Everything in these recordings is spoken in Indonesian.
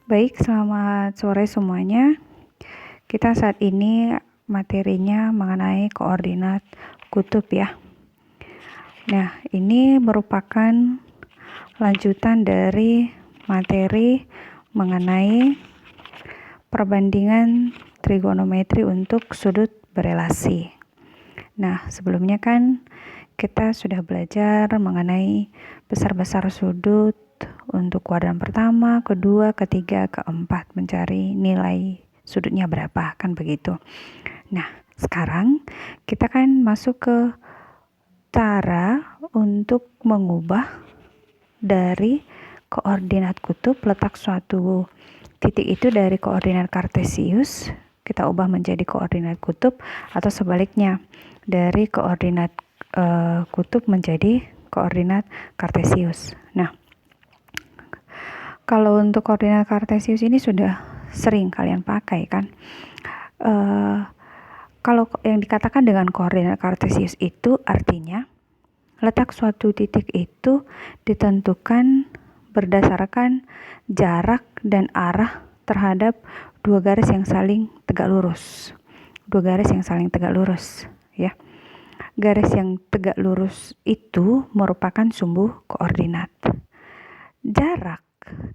Baik, selamat sore semuanya. Kita saat ini materinya mengenai koordinat kutub ya. Nah, ini merupakan lanjutan dari materi mengenai perbandingan trigonometri untuk sudut berelasi. Nah, sebelumnya kan kita sudah belajar mengenai besar-besar sudut untuk kuadran pertama, kedua, ketiga, keempat, mencari nilai sudutnya berapa, kan begitu. Nah, sekarang kita kan masuk ke cara untuk mengubah dari koordinat kutub, letak suatu titik itu dari koordinat kartesius, kita ubah menjadi koordinat kutub, atau sebaliknya dari koordinat kutub menjadi koordinat kartesius. Nah, kalau untuk koordinat kartesius ini sudah sering kalian pakai kan. Kalau yang dikatakan dengan koordinat kartesius itu artinya letak suatu titik itu ditentukan berdasarkan jarak dan arah terhadap dua garis yang saling tegak lurus. Dua garis yang saling tegak lurus, ya. Garis yang tegak lurus itu merupakan sumbu koordinat. Jarak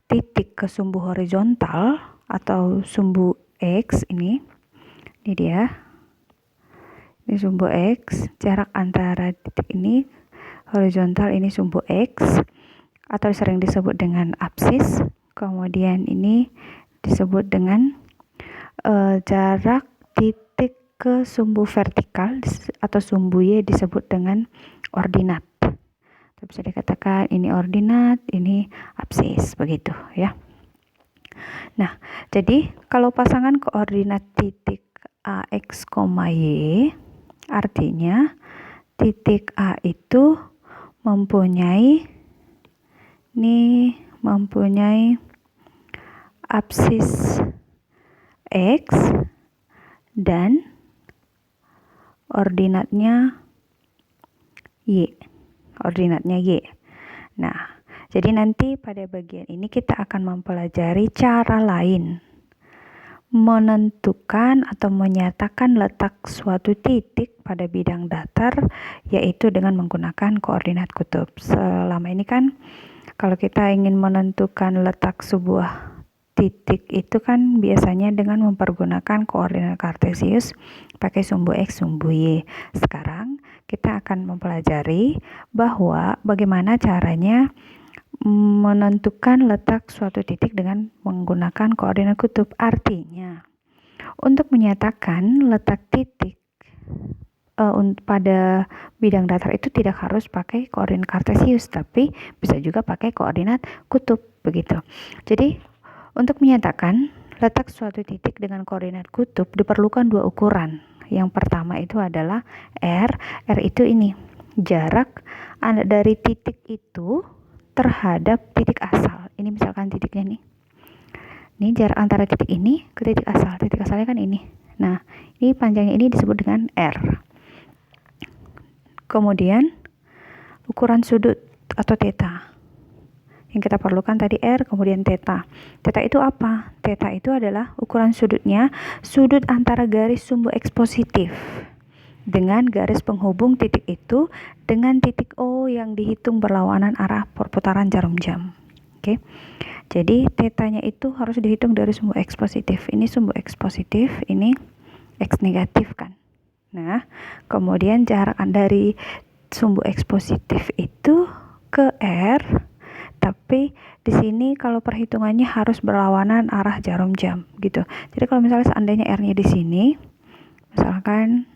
titik ke sumbu horizontal atau sumbu X ini dia. Ini sumbu X, jarak antara titik ini horizontal, ini sumbu X, atau sering disebut dengan apsis. Kemudian ini disebut dengan jarak titik ke sumbu vertikal atau sumbu Y disebut dengan ordinat. Bisa dikatakan ini ordinat, ini apsis, begitu ya. Nah, jadi kalau pasangan koordinat titik AX, Y, artinya titik A itu mempunyai apsis X dan ordinatnya Y. Nah, jadi nanti pada bagian ini kita akan mempelajari cara lain menentukan atau menyatakan letak suatu titik pada bidang datar, yaitu dengan menggunakan koordinat kutub. Selama ini kan kalau kita ingin menentukan letak sebuah titik itu kan biasanya dengan mempergunakan koordinat kartesius pakai sumbu X, sumbu Y. Sekarang kita akan mempelajari bahwa bagaimana caranya menentukan letak suatu titik dengan menggunakan koordinat kutub. Artinya, untuk menyatakan letak titik pada bidang datar itu tidak harus pakai koordinat kartesius, tapi bisa juga pakai koordinat kutub, begitu. Jadi, untuk menyatakan letak suatu titik dengan koordinat kutub diperlukan dua ukuran. Yang pertama itu adalah R. R itu ini, jarak dari titik itu terhadap titik asal. Ini misalkan titiknya nih. Ini jarak antara titik ini ke titik asal. Titik asalnya kan ini. Nah, ini panjangnya ini disebut dengan R. Kemudian ukuran sudut atau theta. Yang kita perlukan tadi R, kemudian theta. Theta itu apa? Theta itu adalah ukuran sudutnya, sudut antara garis sumbu X positif dengan garis penghubung titik itu dengan titik O yang dihitung berlawanan arah perputaran jarum jam. Oke. Jadi tetanya itu harus dihitung dari sumbu X positif. Ini sumbu X positif, ini X negatif kan. Nah, kemudian jarak dari sumbu X positif itu ke R, tapi di sini kalau perhitungannya harus berlawanan arah jarum jam gitu. Jadi kalau misalnya seandainya R-nya di sini, misalkan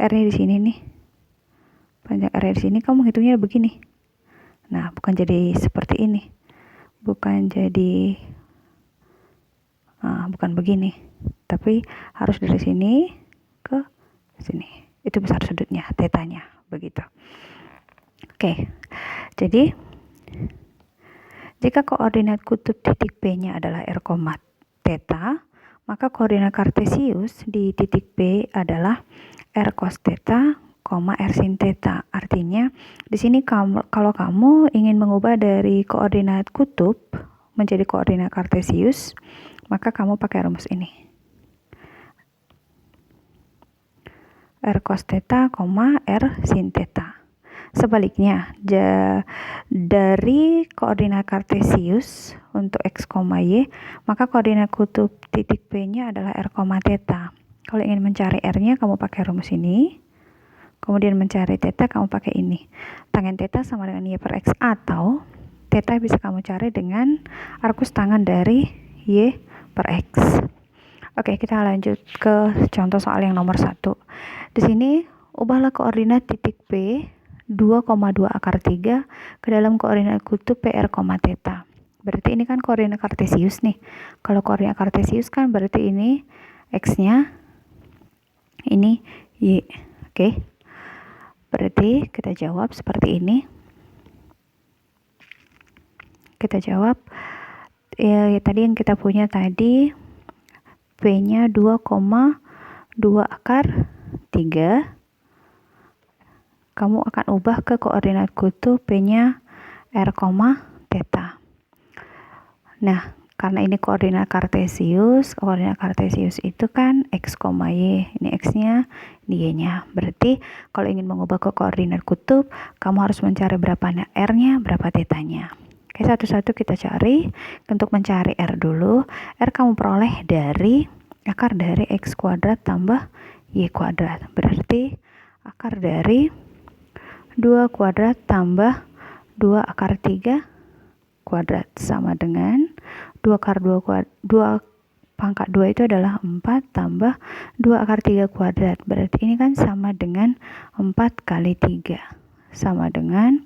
R-nya di sini nih, panjang R-nya di sini, kamu hitungnya begini. Nah, bukan jadi seperti ini, bukan begini, tapi harus dari sini ke sini. Itu besar sudutnya, tetanya, begitu. Oke, jadi jika koordinat kutub titik P-nya adalah R, theta, maka koordinat kartesius di titik P adalah R cos theta, R sin theta. Artinya, di sini kalau kamu ingin mengubah dari koordinat kutub menjadi koordinat kartesius, maka kamu pakai rumus ini. R cos theta, R sin theta. Sebaliknya, dari koordinat kartesius untuk x, y, maka koordinat kutub titik P-nya adalah R, theta. Kalau ingin mencari R-nya, kamu pakai rumus ini. Kemudian mencari theta, kamu pakai ini. Tangen theta sama dengan Y per X, atau theta bisa kamu cari dengan arkus tangan dari Y per X. Oke, kita lanjut ke contoh soal yang nomor 1. Di sini, ubahlah koordinat titik P 2,2 akar 3 ke dalam koordinat kutub PR, theta. Berarti ini kan koordinat kartesius nih. Kalau koordinat kartesius kan berarti ini X-nya, ini Y. Oke. Berarti kita jawab seperti ini. Kita jawab tadi yang kita punya tadi P-nya 2,2 akar 3. Kamu akan ubah ke koordinat kutub P-nya R, theta. Nah, karena ini koordinat kartesius itu kan X, Y. Ini X-nya, ini Y-nya. Berarti kalau ingin mengubah ke koordinat kutub, kamu harus mencari berapa R-nya, berapa theta-nya. Oke, satu-satu kita cari. Untuk mencari R dulu, R kamu peroleh dari akar dari X kuadrat tambah Y kuadrat. Berarti akar dari 2 kuadrat tambah 2 akar 3 kuadrat sama dengan 2 akar 2 pangkat 2 itu adalah 4 tambah 2 akar 3 kuadrat. Berarti ini kan sama dengan 4 kali 3. Sama dengan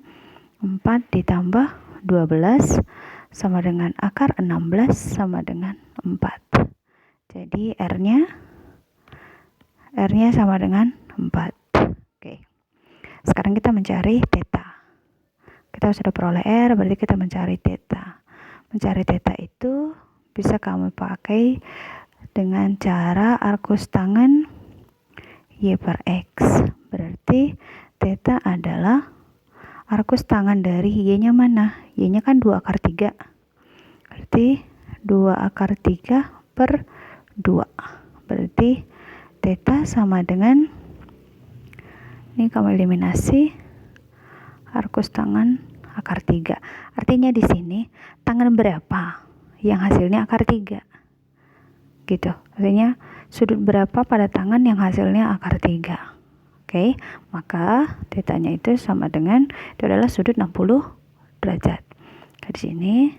4 ditambah 12 sama dengan akar 16 sama dengan 4. Jadi R-nya sama dengan 4. Oke. Sekarang kita mencari theta. Kita sudah peroleh R, berarti kita mencari theta. Mencari theta itu bisa kamu pakai dengan cara arkus tangan Y per X. Berarti theta adalah arkus tangan dari Y-nya mana? Y-nya kan 2 akar 3. Berarti 2 akar 3 per 2. Berarti theta sama dengan, ini kamu eliminasi, arkus tangan akar 3. Artinya di sini tangan berapa yang hasilnya akar 3? Gitu. Artinya sudut berapa pada tangan yang hasilnya akar 3. Oke, maka tetanya itu sama dengan, itu adalah sudut 60 derajat. Di sini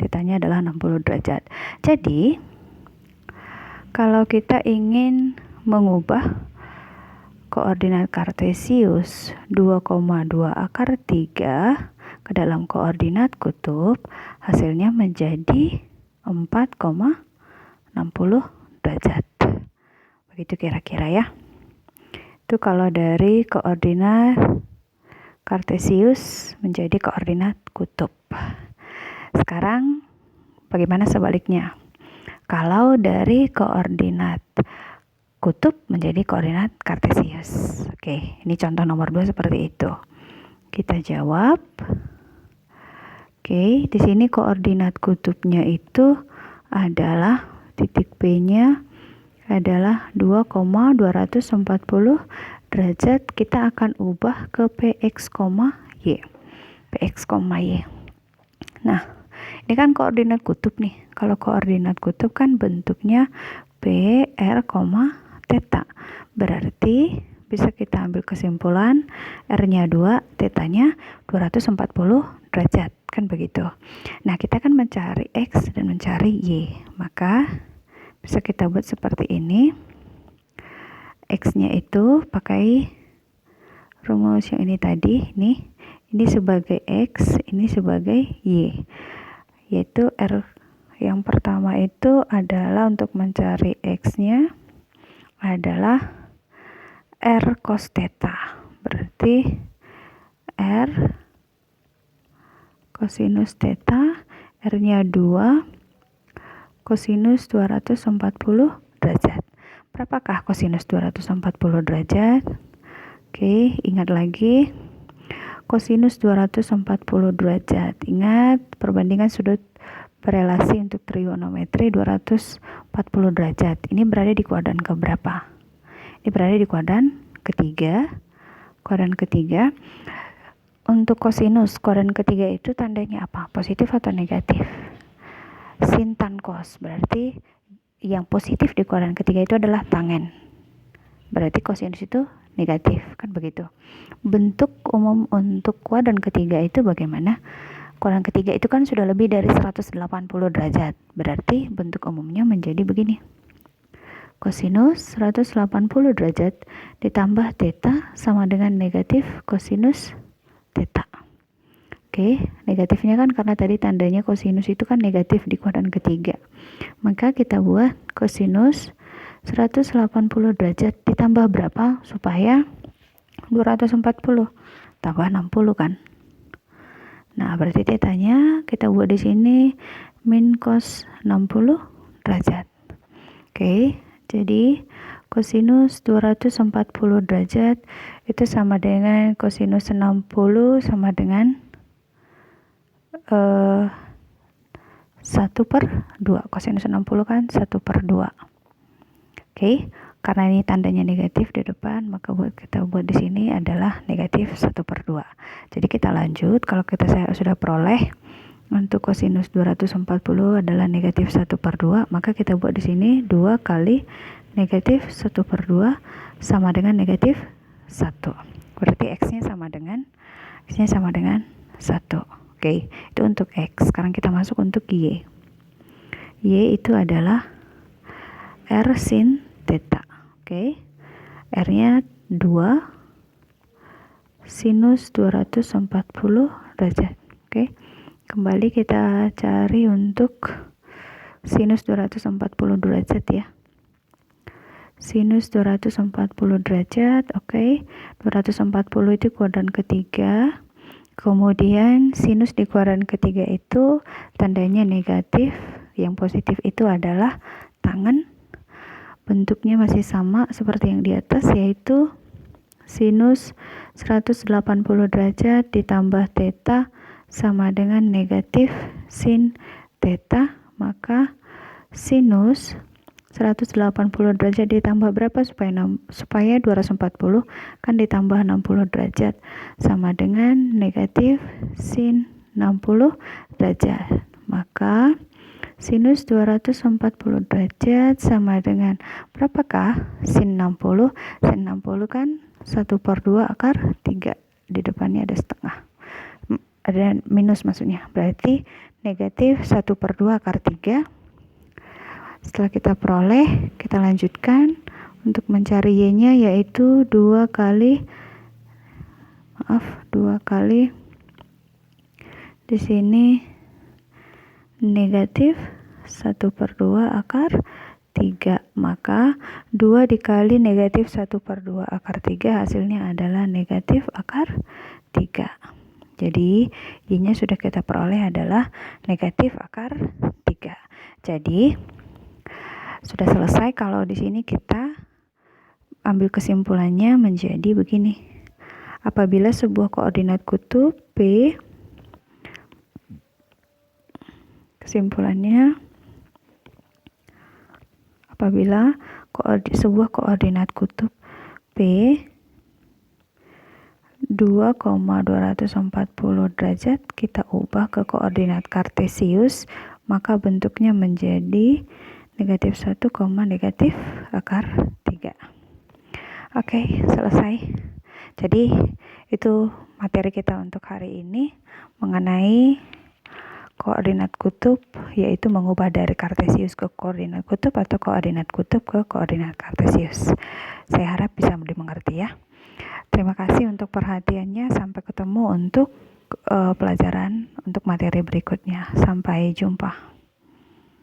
tetanya adalah 60 derajat. Jadi, kalau kita ingin mengubah koordinat kartesius 2,2 akar 3 ke dalam koordinat kutub, hasilnya menjadi 4,60 derajat. Begitu kira-kira ya. Itu kalau dari koordinat kartesius menjadi koordinat kutub. Sekarang bagaimana sebaliknya? Kalau dari koordinat kutub menjadi koordinat kartesius. Oke, ini contoh nomor 2 seperti itu. Kita jawab. Oke, di sini koordinat kutubnya itu adalah titik P-nya adalah 2,240 derajat. Kita akan ubah ke PX, Y. PX, Y. Nah, ini kan koordinat kutub nih. Kalau koordinat kutub kan bentuknya PR, theta. Berarti bisa kita ambil kesimpulan R-nya 2, theta-nya 240 derajat. Kan begitu. Nah, kita kan mencari X dan mencari Y. Maka bisa kita buat seperti ini. X-nya itu pakai rumus yang ini tadi. Ini sebagai X, ini sebagai Y. Yaitu R yang pertama itu adalah untuk mencari X-nya adalah R cos theta. Berarti R cosinus theta, R-nya 2 kosinus 240 derajat. Berapakah kosinus 240 derajat? Oke, ingat lagi. Kosinus 240 derajat. Ingat perbandingan sudut berelasi untuk trigonometri 240 derajat. Ini berada di kuadran keberapa? Ini berada di kuadran ketiga. Kuadran ketiga. Untuk kosinus, kuadran ketiga itu tandanya apa? Positif atau negatif? Sin tan cos, berarti yang positif di kuadran ketiga itu adalah tangen. Berarti kosinus itu negatif, kan begitu. Bentuk umum untuk kuadran ketiga itu bagaimana? Kuadran ketiga itu kan sudah lebih dari 180 derajat. Berarti bentuk umumnya menjadi begini. Kosinus 180 derajat ditambah theta sama dengan negatif kosinus theta. Oke, negatifnya kan karena tadi tandanya kosinus itu kan negatif di kuadran ketiga. Maka kita buat kosinus 180 derajat ditambah berapa supaya 240 tambah 60 kan. Nah, berarti tetanya kita buat di sini min cos 60 derajat. Oke, jadi kosinus 240 derajat itu sama dengan kosinus 60 sama dengan 1/2. Kosinus 60 kan 1/2. Oke, karena ini tandanya negatif di depan, maka kita buat di sini adalah negatif 1/2. Jadi kita lanjut, kalau saya sudah peroleh untuk kosinus 240 adalah negatif 1/2, maka kita buat di sini 2 kali negatif 1/2 sama dengan negatif 1. Berarti X-nya sama dengan 1. Oke, itu untuk X. Sekarang kita masuk untuk Y. Y itu adalah R sin theta. Oke, R-nya 2 sinus 240 derajat. Oke, kembali kita cari untuk sinus 240 derajat ya. Sinus 240 derajat, oke. 240 itu kuadran ketiga. Kemudian sinus di kuadran ketiga itu tandanya negatif. Yang positif itu adalah tangen. Bentuknya masih sama seperti yang di atas, yaitu sinus 180 derajat ditambah theta sama dengan negatif sin theta. Maka sinus 180 derajat ditambah berapa supaya 240 kan ditambah 60 derajat sama dengan negatif sin 60 derajat. Maka sinus 240 derajat sama dengan berapakah sin 60? Sin 60 kan 1/2 akar 3. Di depannya ada setengah. Ada minus maksudnya. Berarti negatif 1/2 akar 3. Setelah kita peroleh, kita lanjutkan untuk mencari Y-nya, yaitu 2 kali di sini negatif 1/2 akar 3. Maka 2 dikali negatif 1/2 akar 3 hasilnya adalah negatif akar 3. Jadi Y-nya sudah kita peroleh adalah negatif akar 3. Jadi sudah selesai. Kalau di sini kita ambil kesimpulannya menjadi begini. Apabila sebuah koordinat kutub P, kesimpulannya apabila sebuah koordinat kutub P 2,240 derajat kita ubah ke koordinat kartesius, maka bentuknya menjadi negatif 1, negatif akar 3. Oke, selesai. Jadi itu materi kita untuk hari ini mengenai koordinat kutub, yaitu mengubah dari kartesius ke koordinat kutub atau koordinat kutub ke koordinat kartesius. Saya harap bisa dimengerti ya. Terima kasih untuk perhatiannya. Sampai ketemu untuk pelajaran untuk materi berikutnya. Sampai jumpa.